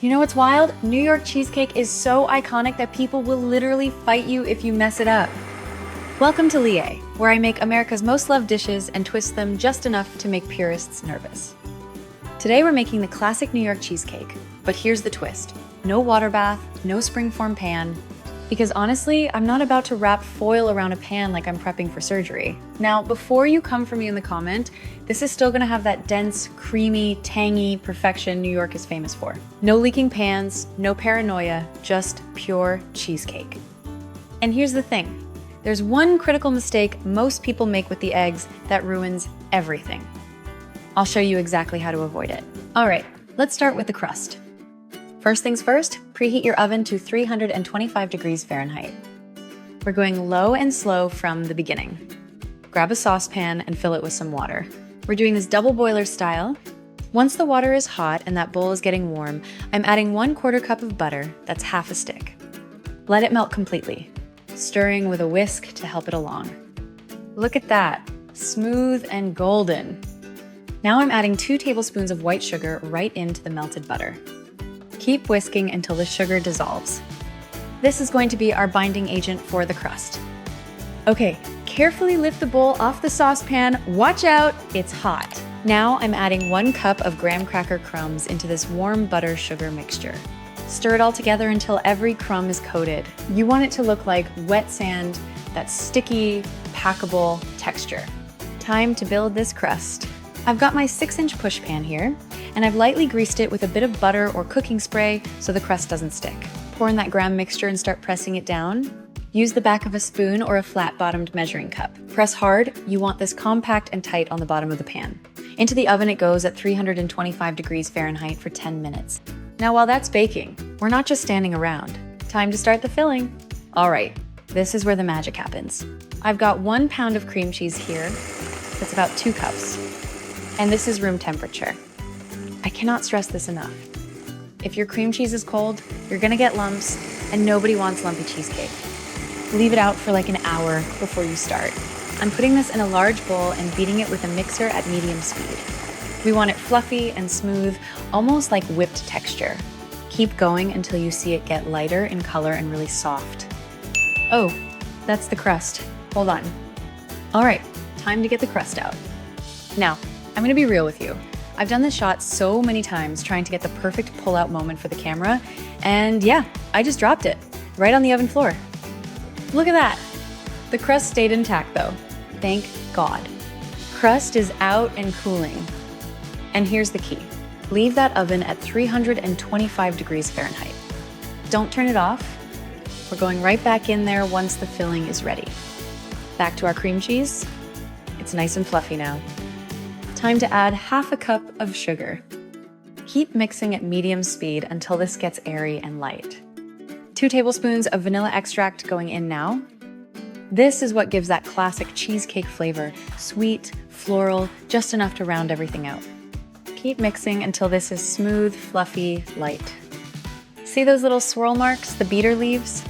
You know what's wild? New York cheesecake is so iconic that people will literally fight you if you mess it up. Welcome to LeeA, where I make America's most loved dishes and twist them just enough to make purists nervous. Today we're making the classic New York cheesecake, but here's the twist. No water bath, no Springform pan, because honestly, I'm not about to wrap foil around a pan like I'm prepping for surgery. Now, before you come for me in the comment, this is still gonna have that dense, creamy, tangy perfection New York is famous for. No leaking pans, no paranoia, just pure cheesecake. And here's the thing. There's one critical mistake most people make with the eggs that ruins everything. I'll show you exactly how to avoid it. All right, let's start with the crust. First things first, preheat your oven to 325 degrees Fahrenheit. We're going low and slow from the beginning. Grab a saucepan and fill it with some water. We're doing this double boiler style. Once the water is hot and that bowl is getting warm, I'm adding 1/4 cup of butter, that's half a stick. Let it melt completely, stirring with a whisk to help it along. Look at that, smooth and golden. Now I'm adding 2 tablespoons of white sugar right into the melted butter. Keep whisking until the sugar dissolves. This is going to be our binding agent for the crust. Okay, carefully lift the bowl off the saucepan. Watch out, it's hot. Now I'm adding 1 cup of graham cracker crumbs into this warm butter sugar mixture. Stir it all together until every crumb is coated. You want it to look like wet sand, that sticky, packable texture. Time to build this crust. I've got my 6-inch push pan here, and I've lightly greased it with a bit of butter or cooking spray so the crust doesn't stick. Pour in that graham mixture and start pressing it down. Use the back of a spoon or a flat-bottomed measuring cup. Press hard, you want this compact and tight on the bottom of the pan. Into the oven it goes at 325 degrees Fahrenheit for 10 minutes. Now while that's baking, we're not just standing around. Time to start the filling. All right, this is where the magic happens. I've got 1 pound of cream cheese here. That's about 2 cups. And this is room temperature. I cannot stress this enough. If your cream cheese is cold, you're gonna get lumps, and nobody wants lumpy cheesecake. Leave it out for like an hour before you start. I'm putting this in a large bowl and beating it with a mixer at medium speed. We want it fluffy and smooth, almost like whipped texture. Keep going until you see it get lighter in color and really soft. Oh, that's the crust. Hold on. All right, time to get the crust out. Now, I'm gonna be real with you. I've done this shot so many times trying to get the perfect pull-out moment for the camera, and yeah, I just dropped it, right on the oven floor. Look at that. The crust stayed intact though. Thank God. Crust is out and cooling. And here's the key. Leave that oven at 325 degrees Fahrenheit. Don't turn it off. We're going right back in there once the filling is ready. Back to our cream cheese. It's nice and fluffy now. Time to add half a cup of sugar. Keep mixing at medium speed until this gets airy and light. 2 tablespoons of vanilla extract going in now. This is what gives that classic cheesecake flavor, sweet, floral, just enough to round everything out. Keep mixing until this is smooth, fluffy, light. See those little swirl marks the beater leaves?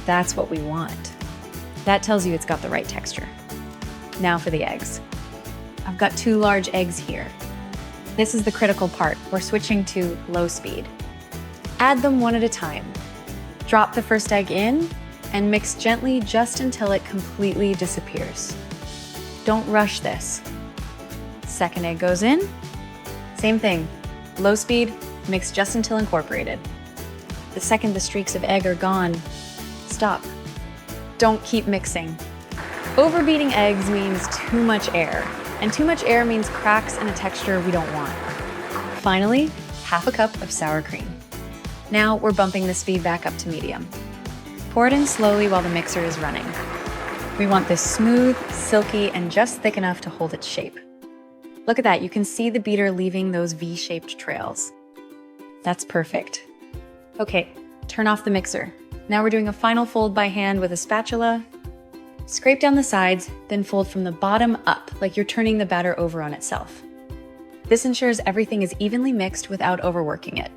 That's what we want. That tells you it's got the right texture. Now for the eggs. I've got 2 large eggs here. This is the critical part. We're switching to low speed. Add them one at a time. Drop the first egg in and mix gently just until it completely disappears. Don't rush this. Second egg goes in. Same thing. Low speed, mix just until incorporated. The second the streaks of egg are gone, stop. Don't keep mixing. Overbeating eggs means too much air. And too much air means cracks and a texture we don't want. Finally, half a cup of sour cream. Now we're bumping the speed back up to medium. Pour it in slowly while the mixer is running. We want this smooth, silky, and just thick enough to hold its shape. Look at that, you can see the beater leaving those V-shaped trails. That's perfect. Okay, turn off the mixer. Now we're doing a final fold by hand with a spatula. Scrape down the sides, then fold from the bottom up, like you're turning the batter over on itself. This ensures everything is evenly mixed without overworking it.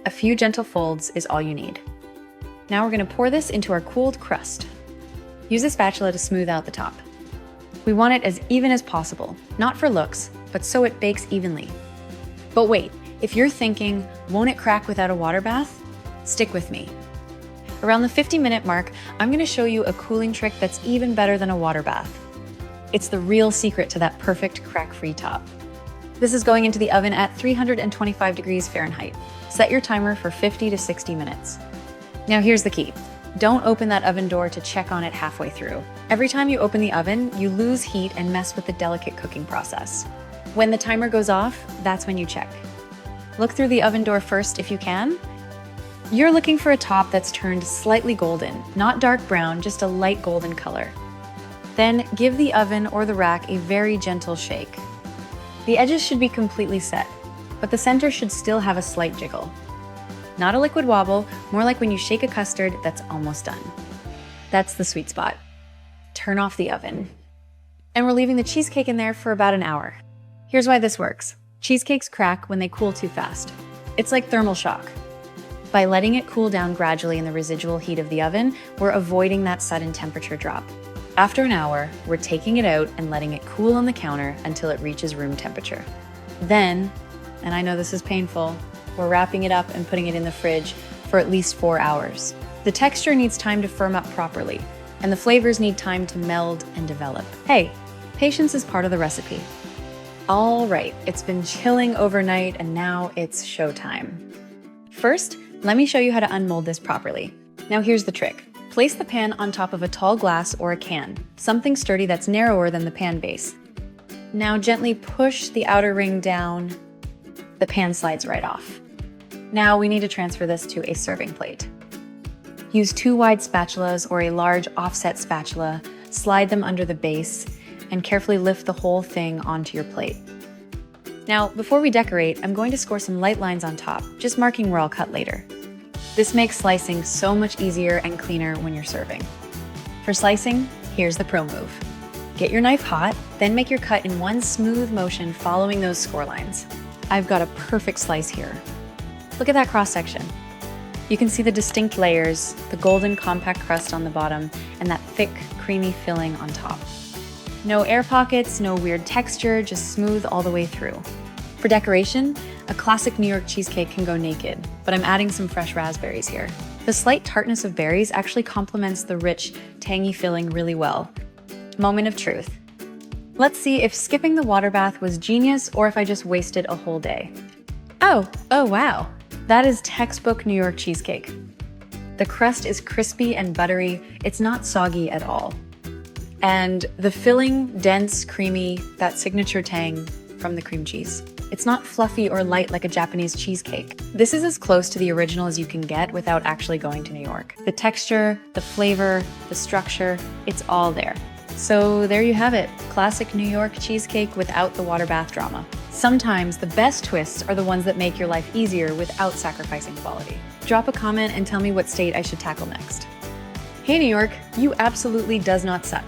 A few gentle folds is all you need. Now we're going to pour this into our cooled crust. Use a spatula to smooth out the top. We want it as even as possible, not for looks, but so it bakes evenly. But wait, If you're thinking, won't it crack without a water bath? Stick with me. Around the 50-minute mark, I'm gonna show you a cooling trick that's even better than a water bath. It's the real secret to that perfect crack-free top. This is going into the oven at 325 degrees Fahrenheit. Set your timer for 50 to 60 minutes. Now here's the key. Don't open that oven door to check on it halfway through. Every time you open the oven, you lose heat and mess with the delicate cooking process. When the timer goes off, that's when you check. Look through the oven door first if you can. You're looking for a top that's turned slightly golden, not dark brown, just a light golden color. Then give the oven or the rack a very gentle shake. The edges should be completely set, but the center should still have a slight jiggle. Not a liquid wobble, more like when you shake a custard that's almost done. That's the sweet spot. Turn off the oven. And we're leaving the cheesecake in there for about an hour. Here's why this works. Cheesecakes crack when they cool too fast. It's like thermal shock. By letting it cool down gradually in the residual heat of the oven, we're avoiding that sudden temperature drop. After an hour, we're taking it out and letting it cool on the counter until it reaches room temperature. Then, and I know this is painful, we're wrapping it up and putting it in the fridge for at least 4 hours. The texture needs time to firm up properly, and the flavors need time to meld and develop. Hey, patience is part of the recipe. All right, it's been chilling overnight and now it's showtime. First, let me show you how to unmold this properly. Now here's the trick. Place the pan on top of a tall glass or a can, something sturdy that's narrower than the pan base. Now gently push the outer ring down. The pan slides right off. Now we need to transfer this to a serving plate. Use 2 wide spatulas or a large offset spatula, slide them under the base, and carefully lift the whole thing onto your plate. Now, before we decorate, I'm going to score some light lines on top, just marking where I'll cut later. This makes slicing so much easier and cleaner when you're serving. For slicing, here's the pro move. Get your knife hot, then make your cut in one smooth motion following those score lines. I've got a perfect slice here. Look at that cross-section. You can see the distinct layers, the golden compact crust on the bottom, and that thick, creamy filling on top. No air pockets, no weird texture, just smooth all the way through. For decoration, a classic New York cheesecake can go naked, but I'm adding some fresh raspberries here. The slight tartness of berries actually complements the rich, tangy filling really well. Moment of truth. Let's see if skipping the water bath was genius or if I just wasted a whole day. Oh wow. That is textbook New York cheesecake. The crust is crispy and buttery. It's not soggy at all. And the filling, dense, creamy, that signature tang from the cream cheese. It's not fluffy or light like a Japanese cheesecake. This is as close to the original as you can get without actually going to New York. The texture, the flavor, the structure, it's all there. So there you have it, classic New York cheesecake without the water bath drama. Sometimes the best twists are the ones that make your life easier without sacrificing quality. Drop a comment and tell me what state I should tackle next. Hey New York, you absolutely does not suck.